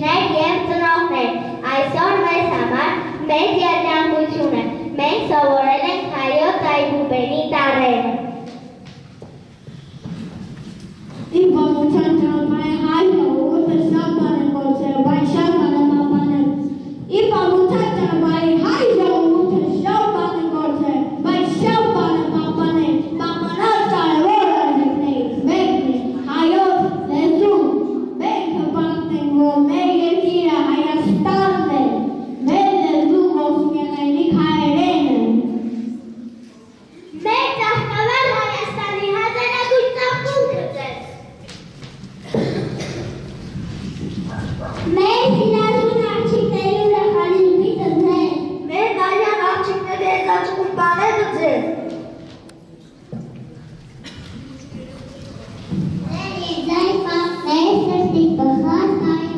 ուսուցիչներ և ծնողներ, այսօր մեզ համար մեծ երջանկություն է, մենք սովորել ենք հայոց այբուբենի տառերը։ Իմ բանության ճանապարհի հայ ժողովուրդը շատ բան է գործել, բայց շատ բան է պահպանել։ Իմ բանության ճանապարհի հայ ժողովուրդը շատ բան է գործել, բայց շատ բան է պահպանել։ Պահպանած կարևոր արժեքներից մեկն է հայոց լեզուն։ Մենք հպարտ ենք, որ մեր երկիրը Հայաստանն է, մեր լեզուն ոսկեղենիկ հայերեն է։ Մեր ծաղկավոր Հայաստանի հազարագույն ծաղկունքը ձեզ։ Մեր հինարուն աղջիկների ուրախալի միտքներ, մեր դալյան աղջիկների եզաճկուն բաները ձեզ։ Մեր եզայ պապներ սրտի բխած կայում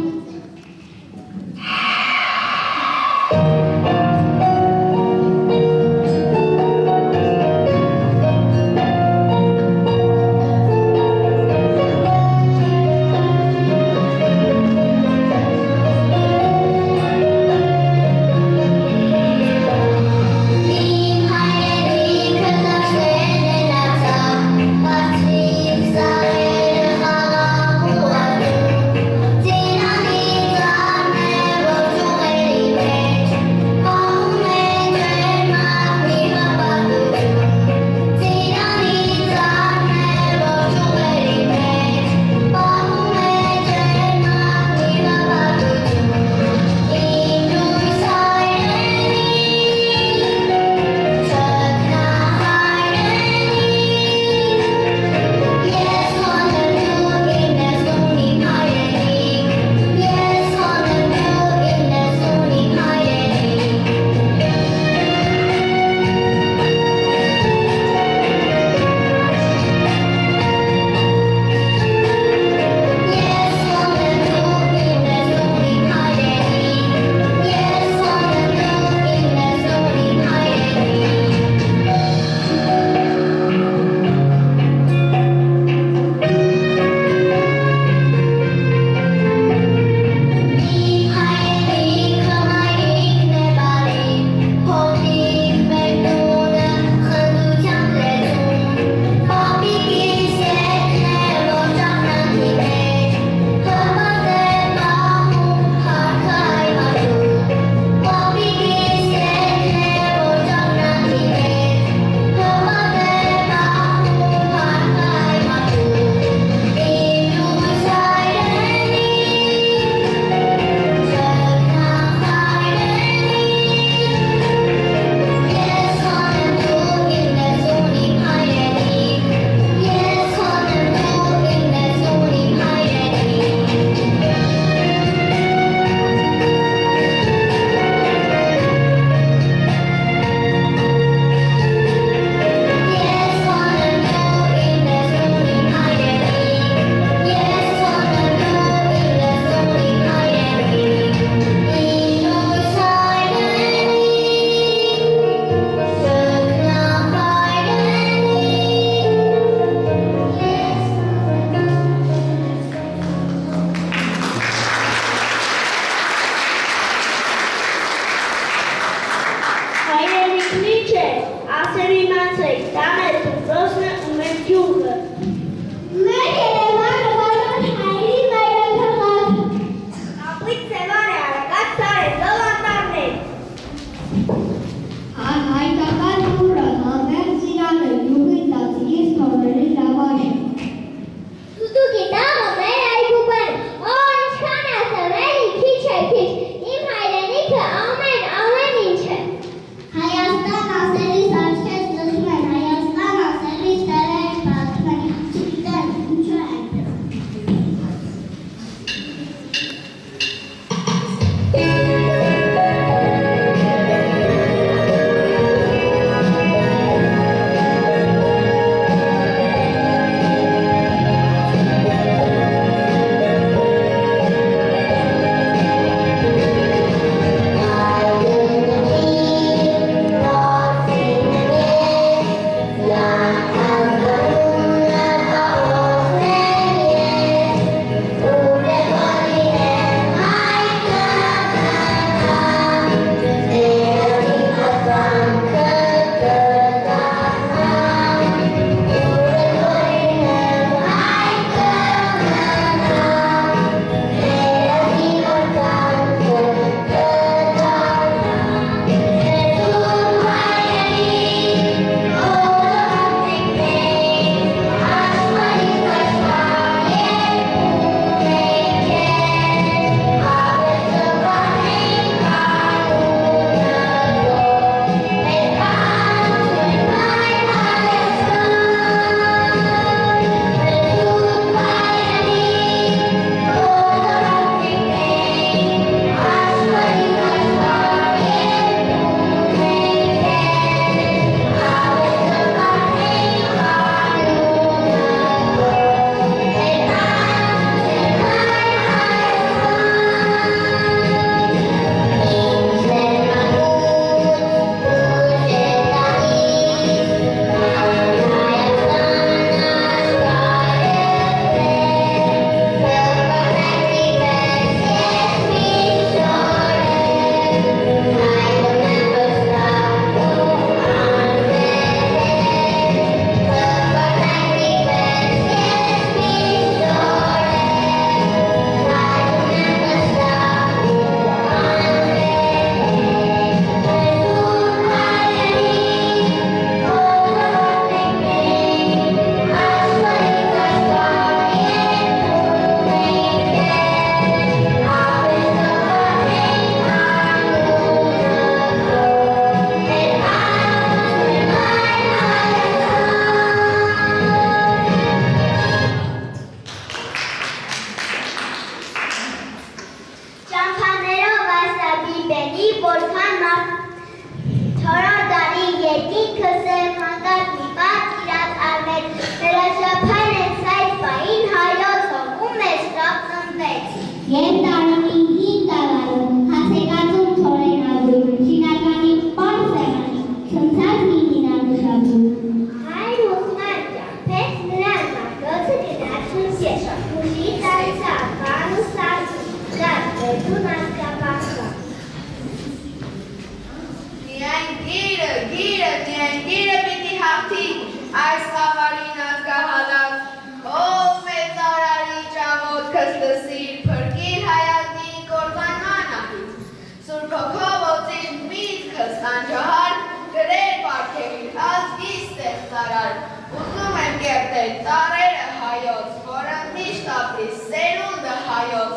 Սուրբս լսիր, փրկիր հայազնի կործանման ահից, Սուրբը քովոցին միտքս անջահար, գրեր պարգևիր ազգի ստեղծարար, ուզում եմ կերտել տարերը հայոց, որը միշտ ապրի սերունդը հայոց,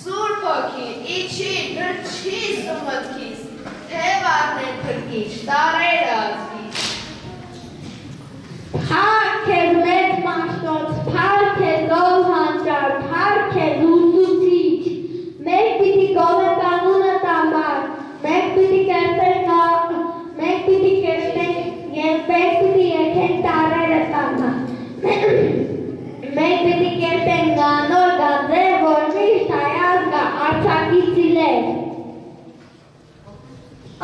Սուրբ հոգին իջի գրչի սումըտքիս, թև առնել փրկիչ տարերը ազգիս։ Փառք է մեծ մաշտոց, փառք է գոհ հանճար, փառք է ուսուցիչ, մենք պիտի գովենք անունը տամար, մենք պիտի կերտենք և մենք պիտի եքենք տարերը տամար, մենք պիտի կերտենք գանոր գազեր, որ միշտ հայազգը արցակից իլեր։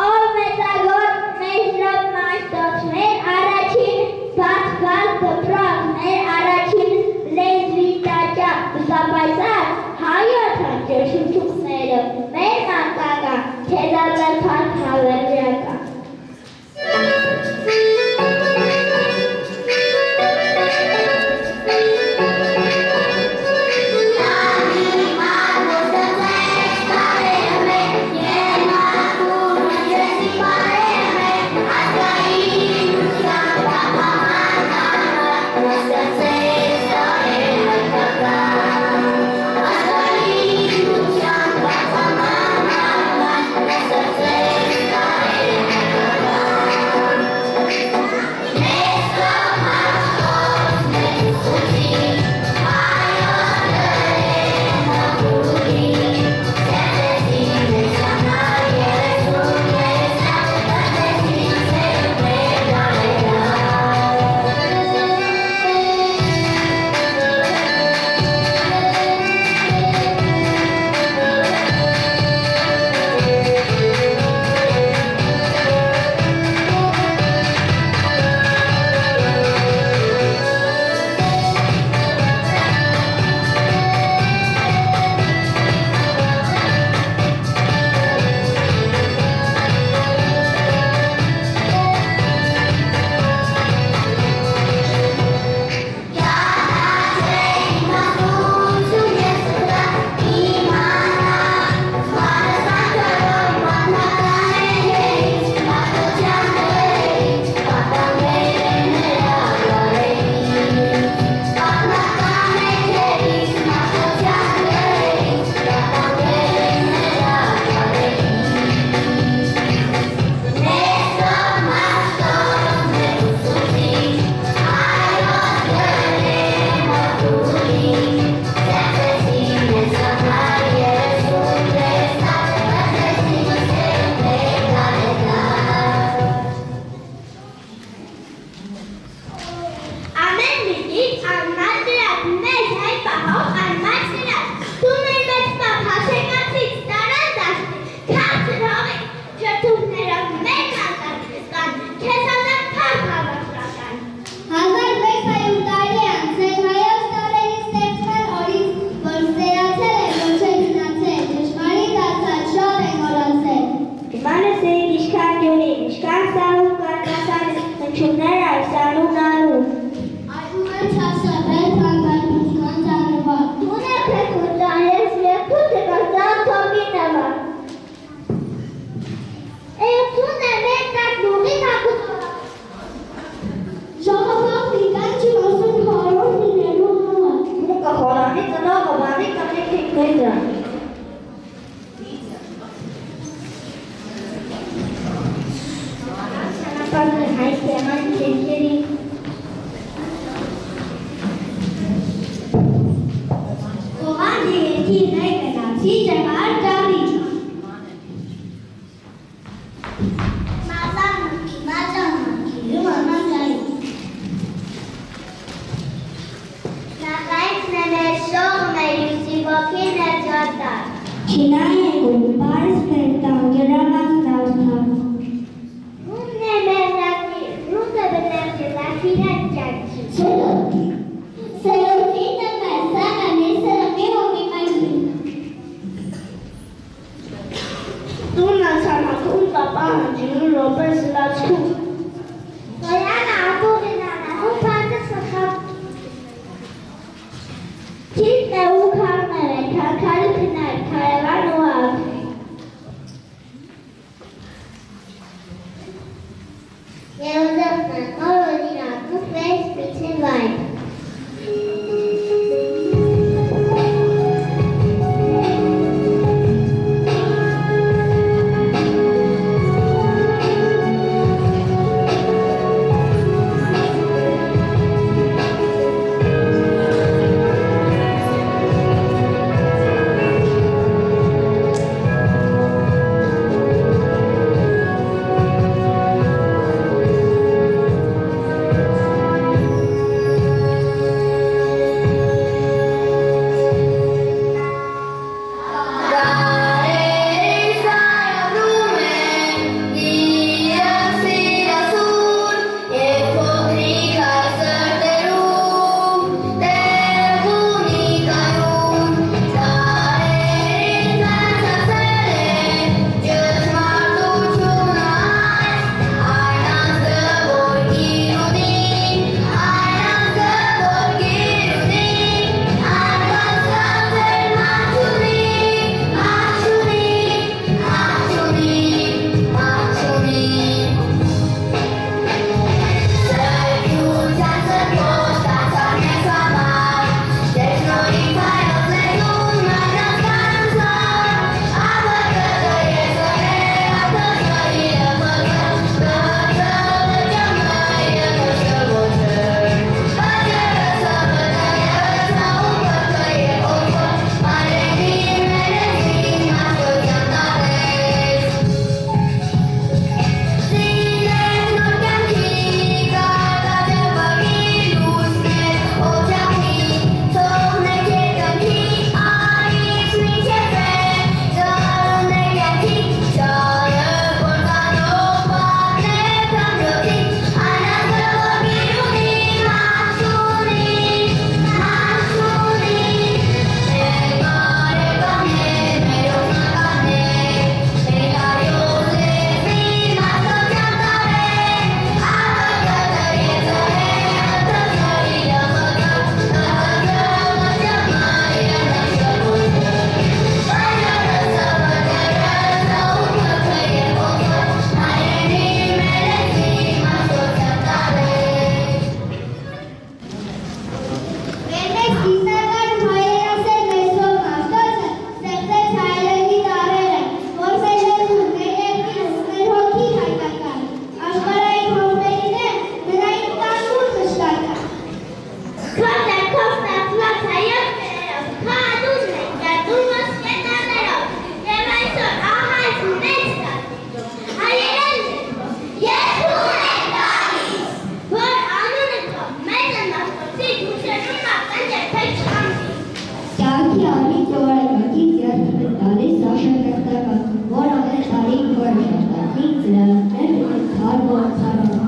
Ով մեծագործ մեջրոտ մաշտոց, մեր առաջին բացված դպրոց, մեր առաջին լեզվի տաճար, բուսապայծար, հայոց հաճաշուչուկները, մեր մանկական, քեզալացան հավերյակա։ Keep the Մարդի արմից ծովարակակից երբում է տալիս աշակերտական, որ ամեն տարի որ շատակի ծրարներ ու թարմոր թարմոր։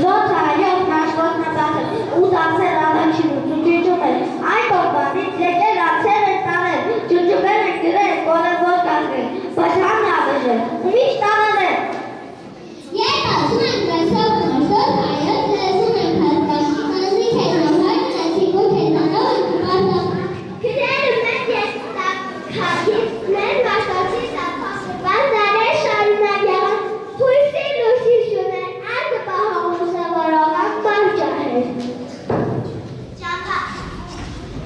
Զոթը այով նաշվոտ նպատել, ու դարձել առաջին ու ճուճիճում էր, այն կողբանից եկել ացել էր տարել, ճուճուբել են գրել, կոլևոր կարգել, բաժան նավեժել, ու միշտ տարել էր։ Երբ ասում ենք դրսով նաշվոտ այով լեզում ենք հասկան, անզի քեզնամար նացիկ ու քեզնանով ենք պարտակ։ Քրերը մենք ես քակից, մեր մաշտացի սապասված դարեր շարունակ եղան, հույսի լուսի շուներ, արկը պահողու սավարողան բանջահեր։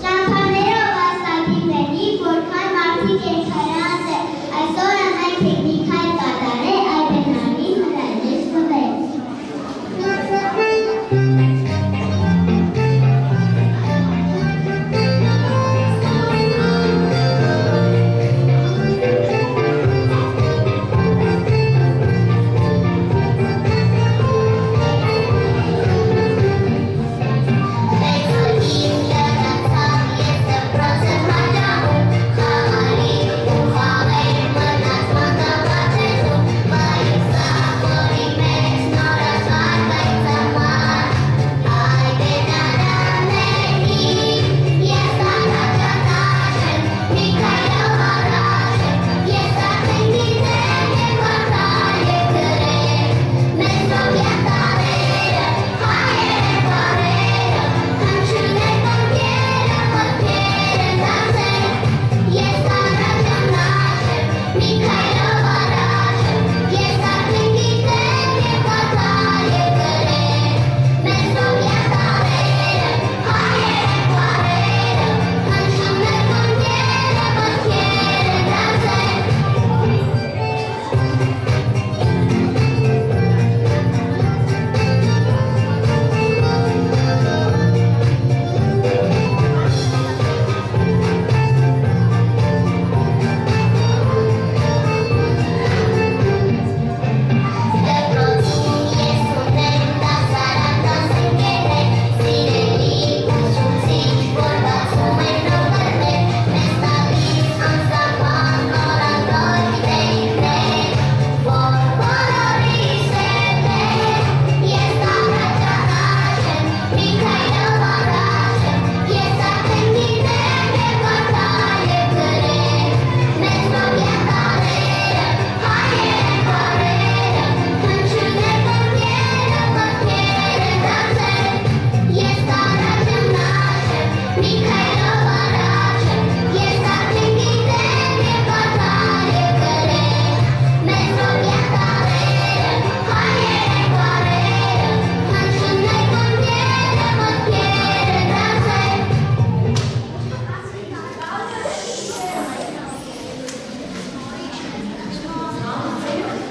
Ճամփաներով աստատիվների, որքան մարդիկ են քարած է, այսօր ամեն տեխնիկայ կատար է, այ բենալի հրայնես կվել։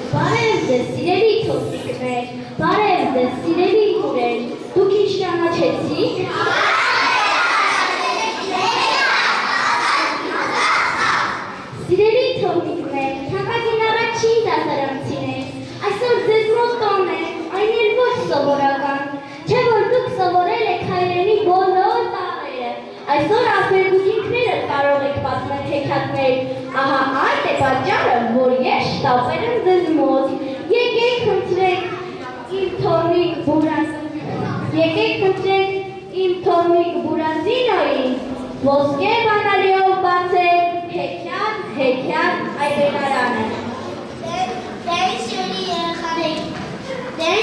Բարև ձեզ սիրելի թոքիկներ, բարև ձեզ սիրելի քուրեր, դուք ինչ ճանաչեցիք։ Սիրելի թոքիկներ, թանկագին առաջին դասարանցիներ, այսօր ձեզ մոտ տոն է, այն էլ ոչ սովորական, չէ որ դուք սովորել եք հայրենի բոլոր տաղերը, այսօր ապերգուտինքները կարող եք պատմել հեքիաթներ, ահա այդ է պատճառը, որ ես շտապել եմ ձեզ մոտ, եկեք խնդրեք իմ թորմիկ բուրազինոյին, ոսկե բանալիով բացեք հեքիաթ այբենարանը։ Դեր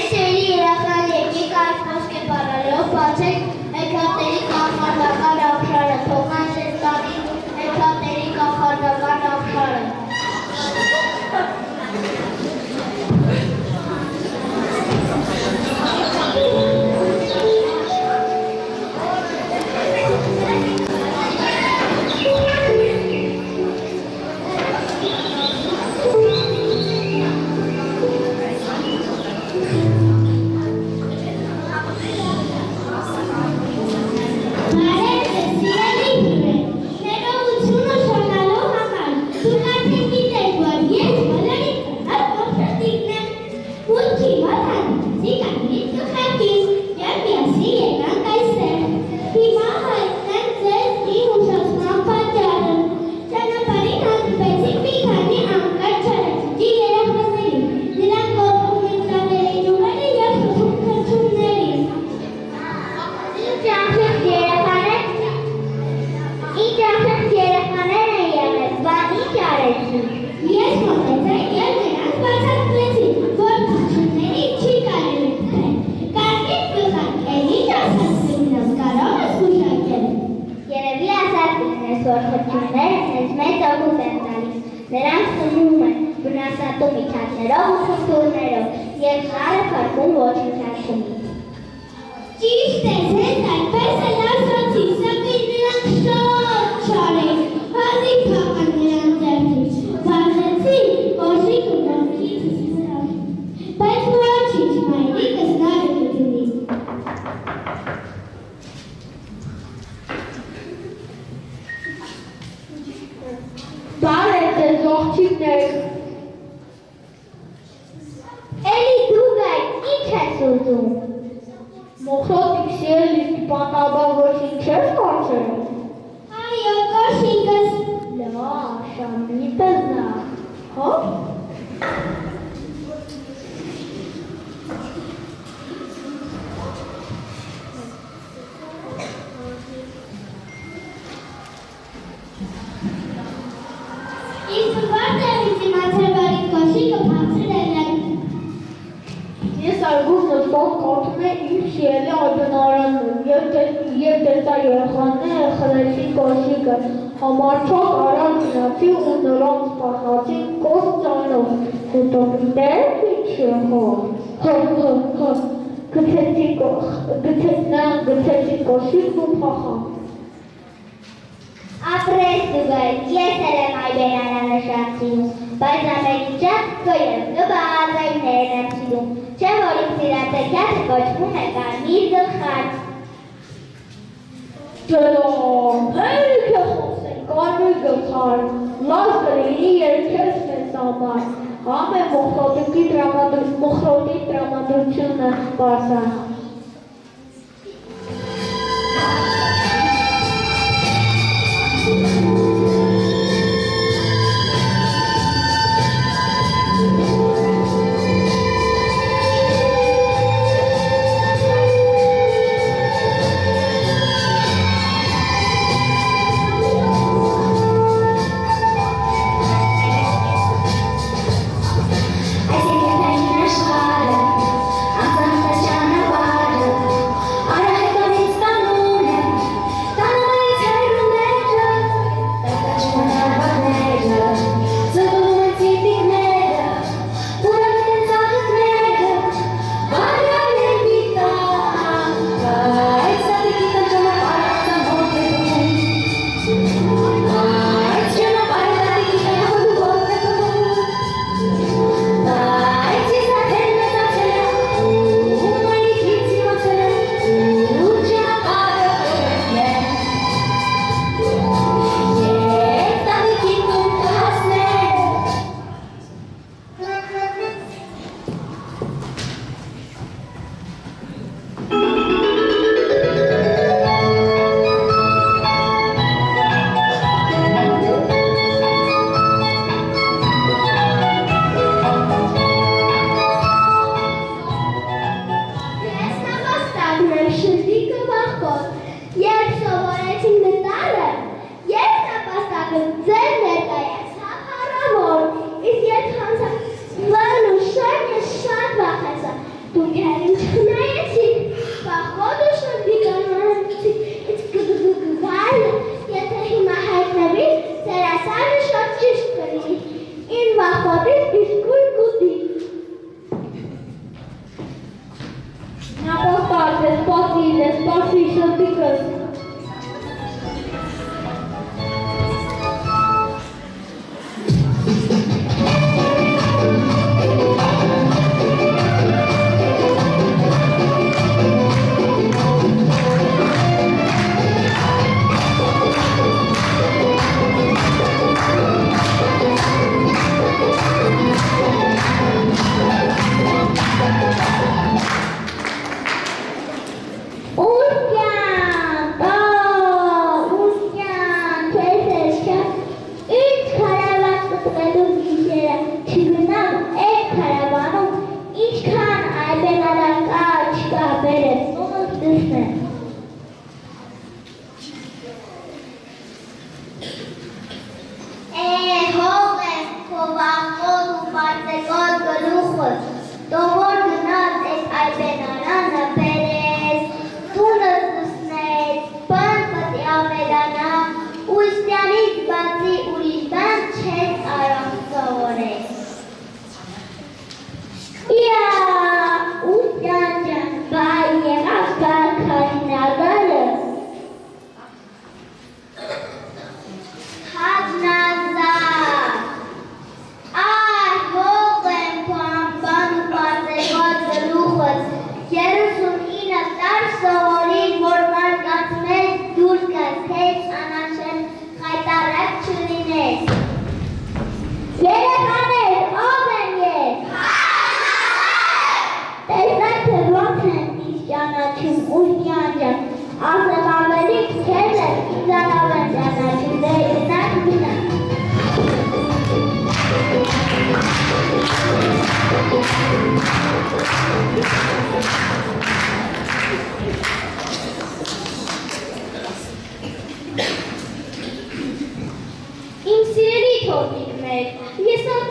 սերի երախան եկեք այս ոսկե բանալիով բացեք հեքիաթների կախարդական ապշարը, թողան ձեզ տանի հեքիաթների կախարդական ապշարը։ Հիմա հայտնենք ջրներով ու շնչուրներով, և սարը փրկում ոչնչացումից։ Ճիշտ է, հենց այդպես էլ ասացի, սակայն նրանք շատ չարեն, հազիվ փախան նրանց ձեռքից, վազեցի, կոշիկը ոտքիցս վրա, բայց ոչինչ, մայրիկս նարը կդնի։ Բարև ձեզ ողջույններ։ Էլի դու գայ, ինչ ես ուզում։ Մոխրոտիկ սիրելիս բանաբար ոչինչ չես կարծել։ Այո, կոշիկս։ Լավ, շամիտս նա։ Հո՞։ Իսկ վարտեղից իմացել, որ իմ կոշիկը փախցրել է։ Ես արգուսնս տող կարդում է իմ սիրելի այբնարանն և տեսա երեխաները խլեցին կոշիկը, համարչոտ արան գնացի ու նրանց պահացին կոշ ծանով, հետո գիտեք ինչ է գցեցին կոշիկն ու փախան։ Ապրես դուգայ, ես էլ եմ այբենարանը շատ սիրում, բայց ամենիջակ կոյեմ գբազայներն եմ սիրում, չէ որ իմ սիրած էքյատը կոչվում է կարմիր գլխարկ։ Դրոմ, հերիք է խոսեն կարմիր գլխարկ, լավ կլինի երկես մեզ համար, համ է մոխրոտի տրամադրությունը բարձան։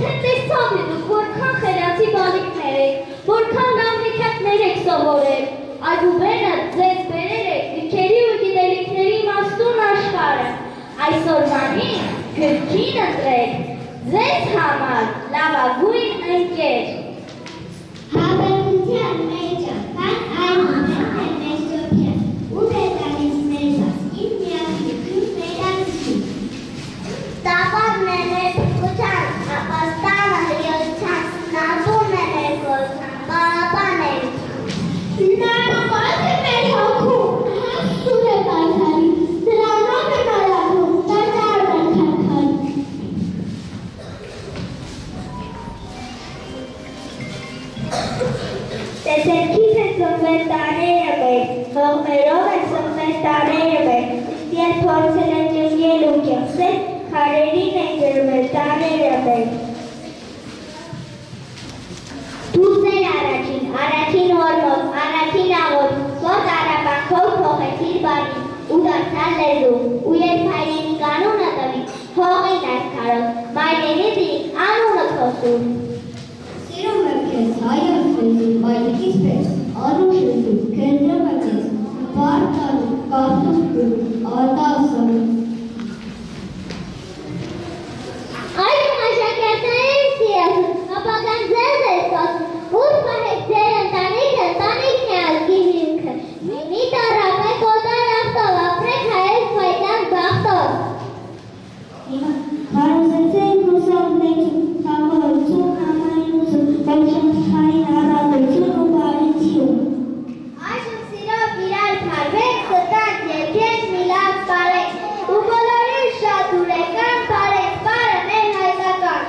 թե տեսավ է դուք որքան խելացի բանիկներ եք, որքան լավ հեքիաթներ եք սովորել, այբուբենը ձեզ բերել եք գրքերի ու գիտելիքների իմաստուն աշխարհը։ Այսօրվանից գրքին ընտրեք ձեզ համար լավագույն ընկեր։ Հավերության մեջ կան այն ամենը մեծ դոքեր, ու պետանից ներված իմ միախիթում ներանցի։ Տապարն է մեր փոխության, ապաստանը հրյոցության, նատուն է մեր գործան, բարապան է Նարմազ է մեր հոգում, հասուն է պայքարի, դրանով է նարակում, տաշարն է քարքարի։ Տեսերքից է ծնվել տարերը մեր, հողմերով է ծնվել տարերը մեր, իսկ երբ փորձել են ճնգել ու կեղսել, քարերին են գրվել տարերը մեր։ Դուք էր առաջին հորմով, առաջին աղոտ, որ արաբանքով փոխեցիր բանին, ու դարձար լեզու, ու երբ հայրենի կանունը տվի, հողին այս քարով, մայրենի դին անունը խոսում։ Սիրում եմ քեզ հայոց լեզու, մայրիկից պես, անուշ լեզու, կենտրում եմ քեզ, բարտալու, կարտոֆկու, արտասը։ Այդում աշակերտներ են սիրասում, ապական ձեզ է սպասում, ուր պահեք ձեր ընտանիքն է ազգի հիմքը, մինի տարապեք օտար ախտով, ապրեք հայեր ֆայդան բախտով։ Հարուսեցեք ուսաննեցում, թաղորություն, համայնություն, բանշանքային առատություն ու բարություն։ Այժմ սիրով իրար պարվեք, ստանք երկեք մի լավ պարեք, ու բոլորին շատ ուրեկան պարեք, պարը մեր հայկական։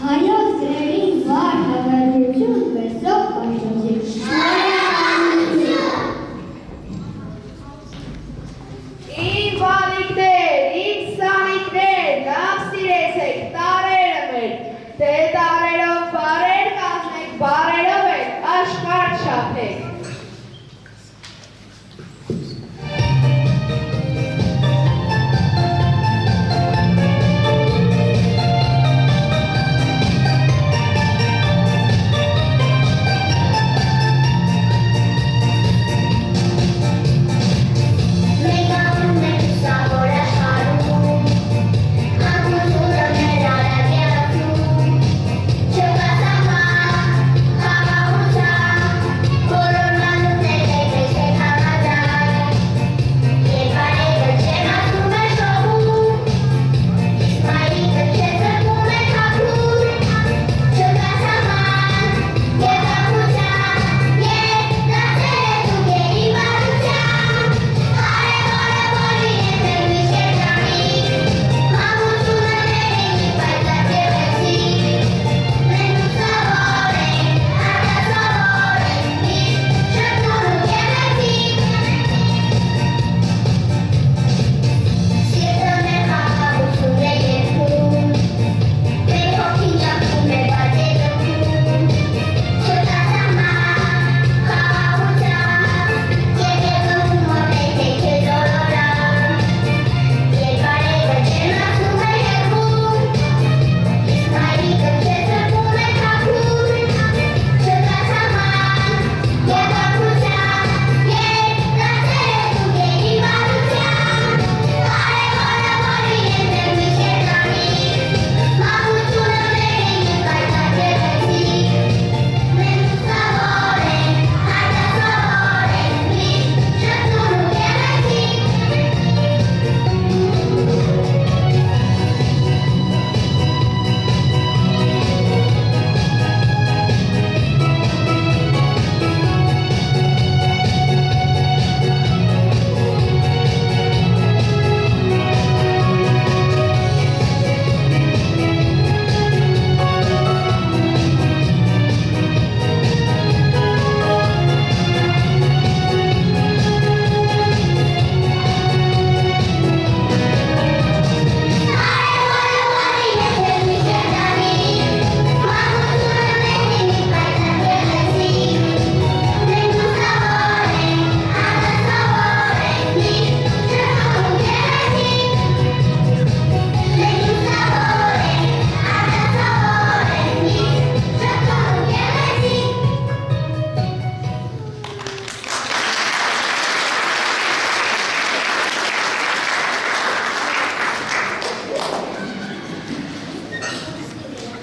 Հայոց գրերին վար հավերություն, վերսով պաշտոցի։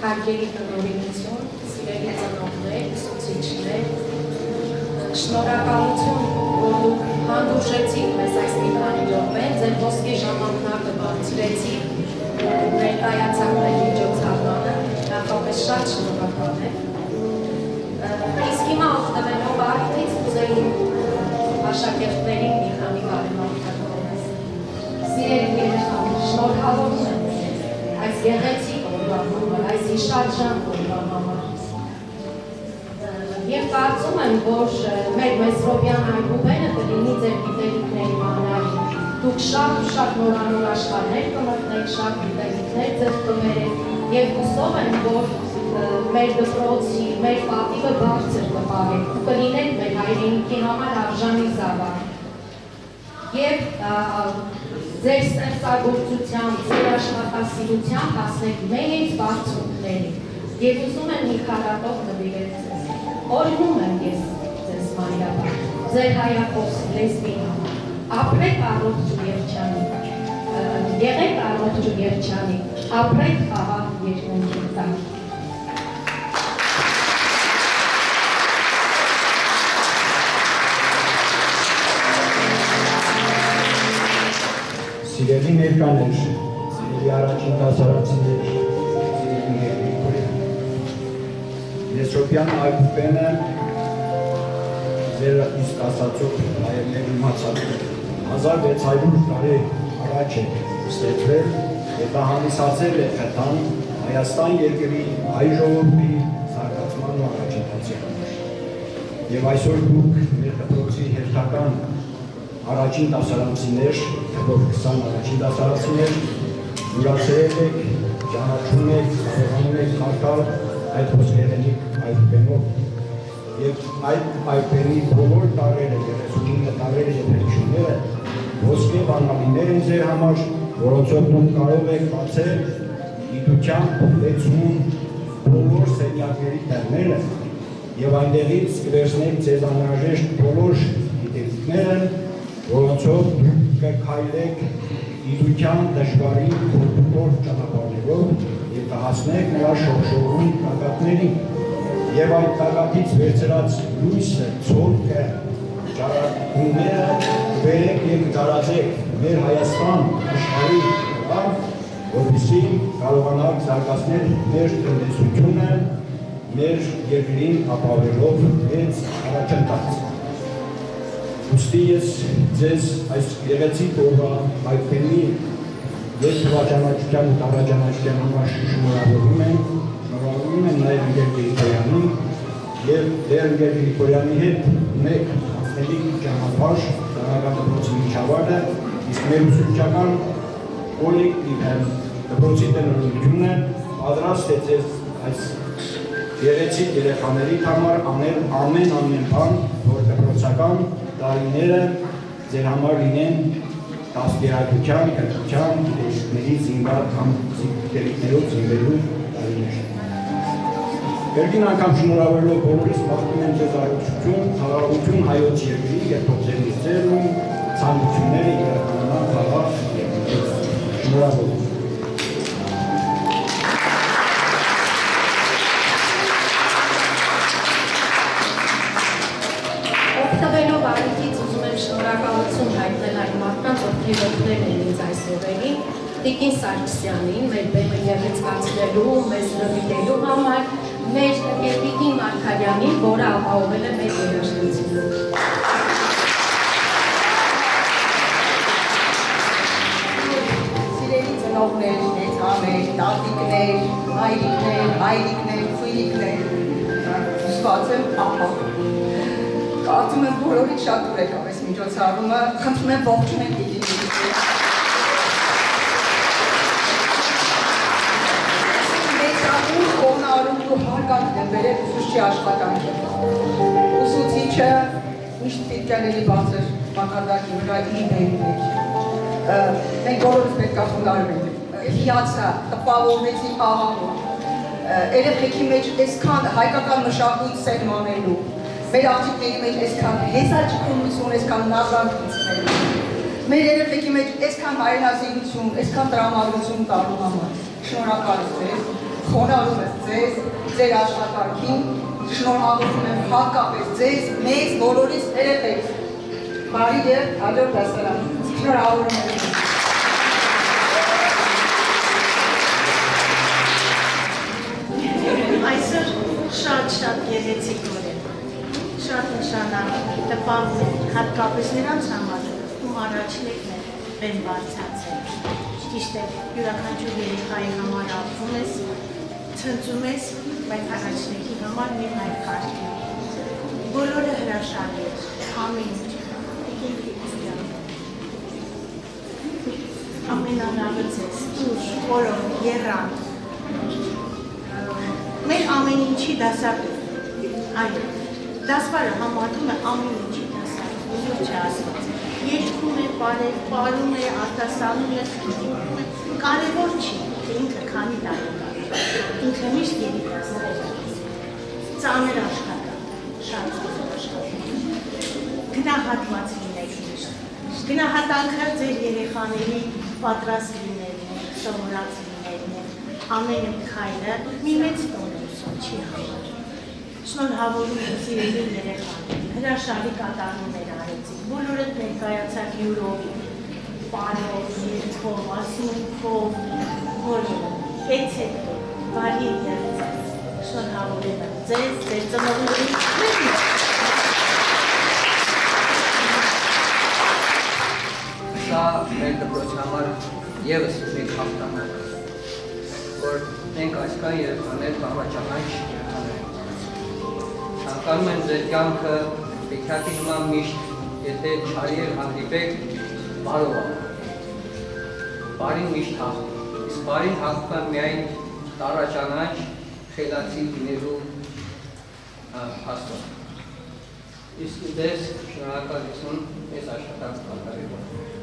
հարգելի տնօրինություն, սիրելի ծնողներ, ուսուցիչներ, շնորհակալություն, որ դուք հանդուրժեցիք մեզ այս մի քանի րոպե, ձեր ոսկի ժամանակը բարձրեցիք, ներկայացաք մեր միջոցառմանը, նախապես շատ շնորհակալ եմ։ Իսկ հիմա օգտվելով արդից ուզեի աշակերտներին մի քանի բարեմաղթանքներ։ Սիրելի երեխաներ, շնորհավորում եմ այս գեղեցիկ օրվա համար, այս հիշարժան օրվա համար։ Եվ կարծում եմ, որ մեր Մեսրոպյան այգուբենը կլինի ձեր գիտելիքների մանրային։ Դուք շատ նորանոր աշխարհներ կմտնեք, շատ գիտելիքներ ձեր կբերեք եւ հուսով եմ, որ մեր դպրոցի, մեր պատիվը բարձր կպահեք ու կլինեք մեր հայրենիքի համար արժանի զավակ։ Եվ ձեր ստեղծագործությամբ, ձեր աշխատասիրությամբ հասնեք մեծ բարձունքների։ Եվ ուզում եմ մի քարատով նվիրել ձեզ։ Օրհնում եմ ես ձեզ Մարիամա, ձեր հայախոս լեզվի համար։ Ապրեք առողջ ու երջանիկ, եղեք առողջ ու երջանիկ, ապրեք խաղաղ երկնքի տակ։ Սիրելի ներկաներ, սիրելի առաջին դասարանցիներ, սիրելի ներկայացուցիչներ, Մեսրոպյան այգուբենը ձեր իսկ ասածով հայերներ իմացած 1600 տարի առաջ է ստեղծվել եւ հանդիսացել է Խթան Հայաստան երկրի հայ ժողովրդի զարգացման առաջընթացի համար։ Եվ այսօր դուք մեր դպրոցի հերթական առաջին դասարանցիներ, թվով 20 առաջին դասարանցիներ, յուրացրել եք, ճանաչում եք, կարողանում եք հաղթալ այդ ոսկեղենիկ այգուբենով։ Եվ այդ այգուբենի բոլոր տարրերը, 39 տարրերը եւ հեքիաթները ոսկե բանալիներ են ձեր համար, որոնցով դուք կարող եք բացել գիտությամբ լեցուն բոլոր սենյակների դռները եւ այնտեղից կվերցնեք ձեզ անհրաժեշտ բոլոր գիտելիքները, որոնցով դուք կքայլեք գիտության դժվարին կորտուր ճանապարհներով եւ կհասնեք նրա շողշողուն գագաթներին եւ այդ գագաթից վերցրած լույսը, ցորքը, ճարակումները վերեք եւ տարածեք մեր Հայաստան աշխարհի վրա, որպեսզի կարողանանք զարգացնել մեր տնտեսությունը, մեր երկրին ապավելով մեծ առաջընթաց։ Ուստի ես ձեզ այս գեղեցիկ օրվա այգուբենի եւ թվաճանաչության ու տարաճանաչության համար շնորհավորում եմ նաեւ Ընկեր Գրիգորյանին եւ դեր Ընկեր Գրիգորյանի հետ մեկ ասելի ճանապարհ Դարական դպրոցի միջավայրը, իսկ մեր ուսուցչական կոլեկտիվը դպրոցի տնօրինությունը պատրաստ է ձեզ այս գեղեցիկ երեխաների համար անել ամեն բան, որ դպրոցական տարիները ձեր համար լինեն դաստիարակության, կրթության, գիտելիքների գիտելիքներով զինվելու տարիներ։ Երկին անգամ շնորհավորելով բոլորիս մաղթում եմ ձեզ առողջություն, խաղաղություն հայոց երկրի եւ թող ձեր նիստերն ու ցանկությունները իրականանան խաղաղ երկրի։ Շնորհավորում։ Օգտվելով առիթից ուզում եմ շնորհակալություն հայտնել այն մարդկանց, ովքեր օգնել են ինձ այս օրերին, Տիկին Սարգսյանին, մեր բեմը գեղեցկացնելու, մեզ նվիրելու համար, մեր Տիկին Մարգարյանին, որը ապահովել է մեր երաժշտությունը։ Սիրելի ծնողներ, մեծաներ, տատիկներ, հայրիկներ, քույրիկներ, հուսված եմ ապա։ Կարծում եմ բոլորից շատ ուր եկավ այս միջոցառումը, խնդրում եմ ողջունեք դիտիների։ Մեծանում, խոնարհում ու հարգանք եմ բերել ուսուցչի աշխատանքը։ Ուսուցիչը միշտ պետք է լինի բարձր մակարդակի վրա իր բեմի մեջ։ Մենք բոլորս պետք է խոնարհվենք։ Հիացա, տպավորվեցի աղաղով։ Երեխեքի մեջ այսքան հայկական մշակույթ սերմանելու, մեր աղջիկների մեջ այսքան հեզաճկունություն, այսքան նազանքիցներ, մեր երեխեքի մեջ այսքան հայրենասիրություն, այսքան տրամադրություն տալու համար։ Շնորհակալ եմ ձեզ, խոնարհում եմ ձեզ, ձեր աշխատանքին, շնորհավորում եմ հատկապես ձեզ, մեզ բոլորիս երեխեքից։ Բարի եւ հաջող դասարան։ Շնորհավորում եմ։ Այսօր շատ գեղեցիկ օր է, շատ նշանավոր, տպավորում, հատկապես նրանց համար, ում առաջնեկն է բեմ բարձրացել։ Ճիշտ է, յուրաքանչյուր երեխայի համար ապրում ես, ցնծում ես, բայց առաջնեկի համար մի հայր կարգի։ Բոլորը հրաշալի է, ամեն ինչ։ Ամենալավը ձեզ, ուժ, օրոք, եռանդ, մեր ամեն ինչի դասատու, այո, դասվարը համարվում է ամեն ինչի դասատու, ոչ է ասված, երկում է, պարում է, արտասանում է, կարևոր չի, թե ինքը քանի տարի կա, ինքը միշտ երիտասարդ է, ծանր աշխատանք, շատ ծանր աշխատանք, գնահատված լինեք միշտ, գնահատանքը ձեր երեխաների պատրաստ լինելն է, սովորած լինելն է, ամեն քայլը մի մեծ տոն է ուսում չի համար։ Շնորհավորում եմ սիրելի երեխաներ, հրաշալի կատարումներ արեցիք, բոլորդ ներկայացաք յուրով, պարով, երգով, ասմունքով, բոլորը, էցեք, բարի դերձես, շնորհավորում եմ ձեզ, ձեր ծնողներին, Սա մեր դպրոցի համար ևս մեկ հաղթանակ, որ մենք այսքան երեխաներ բավականաչ երեխաներ ենք։ Ցանկանում եմ ձեր կյանքը Բեքյատի նման միշտ, եթե չարի էլ հանդիպեք, բարով ապրեք։ Բարին միշտ հաղթի, իսկ բարին հաղթում է միայն տառաճանաչ, խելացի լինելու Աստծո։ Իսկ դες շնորհակալություն այս աշխատանքը կատարելու համար։